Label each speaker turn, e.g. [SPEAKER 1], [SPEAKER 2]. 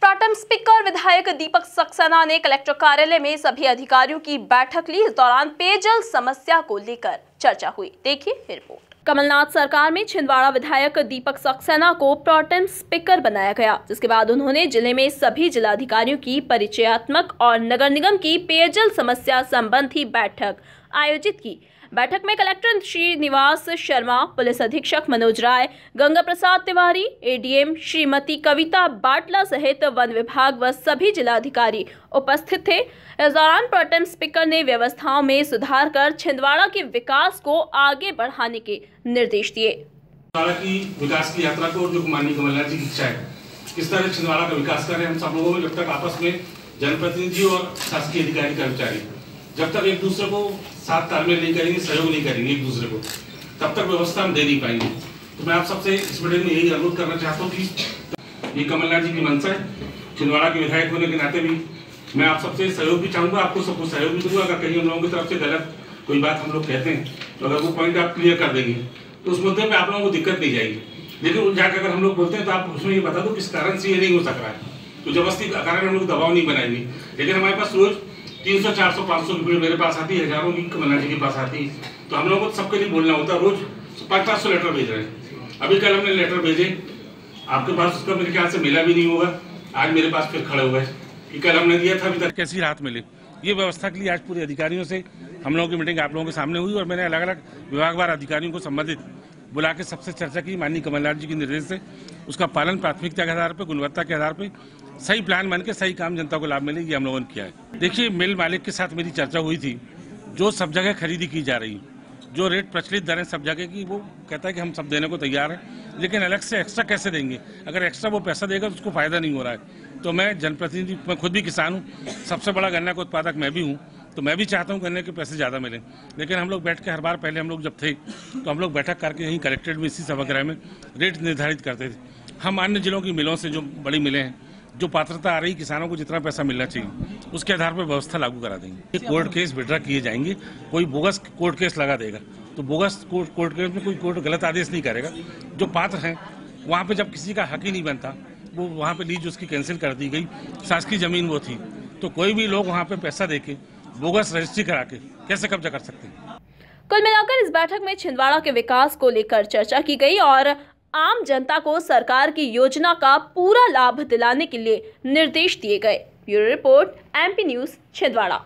[SPEAKER 1] Pro tem speaker विधायक दीपक सक्सेना ने collector कार्यालय में सभी अधिकारियों की बैठक ली। इस दौरान पेयजल समस्या को लेकर चर्चा हुई। देखिए रिपोर्ट। कमलनाथ सरकार में छिंदवाड़ा विधायक दीपक सक्सेना को प्रोटेम स्पीकर बनाया गया, जिसके बाद उन्होंने जिले में सभी जिलाधिकारियों की परिचयात्मक और नगर निगम की पेयजल समस्या संबंधी बैठक आयोजित की। बैठक में कलेक्टर श्रीनिवास शर्मा, पुलिस अधीक्षक मनोज राय, गंगा प्रसाद तिवारी, एडीएम श्रीमती कविता बाटला सहित वन विभाग व सभी जिलाधिकारी उपस्थित थे। इस दौरान प्रोटेम स्पीकर ने व्यवस्थाओं में सुधार कर छिंदवाड़ा के विकास को आगे बढ़ाने के निर्देश दिए।
[SPEAKER 2] छिंदवाड़ा की विकास की यात्रा को जो माननीय कमलनाथ जी की इच्छा है, किस तरह छिंदवाड़ा का विकास करें। हम सब लोगों में जब तक आपस में जनप्रतिनिधि और शासकीय अधिकारी कर्मचारी जब तक एक दूसरे को साथ तालमेल नहीं करेंगे, सहयोग नहीं करेंगे एक दूसरे को, तब तक व्यवस्था हम दे नहीं पाएंगे। तो मैं आप सबसे इस मीटिंग में यही अनुरोध करना चाहता हूँ कि ये कमलनाथ जी की मंशा है। छिंदवाड़ा के विधायक होने के नाते भी मैं आप सबसे सहयोग भी चाहूँगा, आपको सबको सहयोग भी करूँगा। अगर कहीं हम लोगों की तरफ से गलत कोई बात हम लोग कहते हैं तो अगर वो पॉइंट आप क्लियर कर देंगे तो उस मुद्दे पर आप लोगों को दिक्कत नहीं जाएगी। लेकिन उन जाकर अगर हम लोग बोलते हैं तो आप उसमें ये बता दो किस कारण से ये नहीं हो सक रहा है, तो जबरदस्ती कारण हम लोग दबाव नहीं बनाएंगे। लेकिन हमारे पास रोज 300, 400, 500 रुपये मेरे पास आती है, हजारों की कमलनाथ जी के पास आती है, तो हम लोगों को सबके लिए बोलना होता है। रोज 500 लेटर भेज रहे हैं। अभी कल हमने लेटर भेजे आपके पास, उसका मेरे ख्याल से मिला भी नहीं होगा। आज मेरे पास फिर खड़े हुए कि कल हमने दिया था, अभी तक कैसी राहत मिले। ये व्यवस्था के लिए आज पूरे अधिकारियों से हम लोगों की मीटिंग आप लोगों के सामने हुई और मैंने अलग अलग विभागवार अधिकारियों को संबंधित बुला के सबसे चर्चा की। माननीय कमलनाथ जी के निर्देश से उसका पालन प्राथमिकता के आधार पर, गुणवत्ता के आधार पर सही प्लान बन के सही काम जनता को लाभ मिले, ये हम लोगों ने किया है। देखिए, मिल मालिक के साथ मेरी चर्चा हुई थी। जो सब जगह खरीदी की जा रही, जो रेट प्रचलित दरें सब जगह की, वो कहता है कि हम सब देने को तैयार हैं, लेकिन अलग से एक्स्ट्रा कैसे देंगे। अगर एक्स्ट्रा वो पैसा देगा तो उसको फायदा नहीं हो रहा है। तो मैं जनप्रतिनिधि, मैं खुद भी किसान हूँ, सबसे बड़ा गन्ना का उत्पादक मैं भी हूँ, तो मैं भी चाहता हूँ गन्ने के पैसे ज़्यादा मिलें। लेकिन हम लोग बैठ के हर बार पहले हम लोग जब थे तो हम लोग बैठक करके यहीं कलेक्ट्रेट में इसी सभागृह में रेट निर्धारित करते थे। हम अन्य जिलों की मिलों से, जो बड़ी मिलें हैं, जो पात्रता आ रही, किसानों को जितना पैसा मिलना चाहिए उसके आधार पर व्यवस्था लागू करा देंगे। कोर्ट केस विड्रा किए जाएंगे। कोई बोगस कोर्ट केस लगा देगा तो बोगस कोर्ट केस में कोई कोर्ट गलत आदेश नहीं करेगा। जो पात्र हैं वहाँ पे जब किसी का हक ही नहीं बनता, वो वहाँ पे लीज उसकी कैंसिल कर दी गई, शासकीय जमीन वो थी, तो कोई भी लोग वहाँ पे पैसा देके बोगस रजिस्ट्री करा के कैसे कब्जा कर सकते हैं।
[SPEAKER 1] कुल मिलाकर इस बैठक में छिंदवाड़ा के विकास को लेकर चर्चा की गई और आम जनता को सरकार की योजना का पूरा लाभ दिलाने के लिए निर्देश दिए गए। Bureau report, MP news, Chhindwara.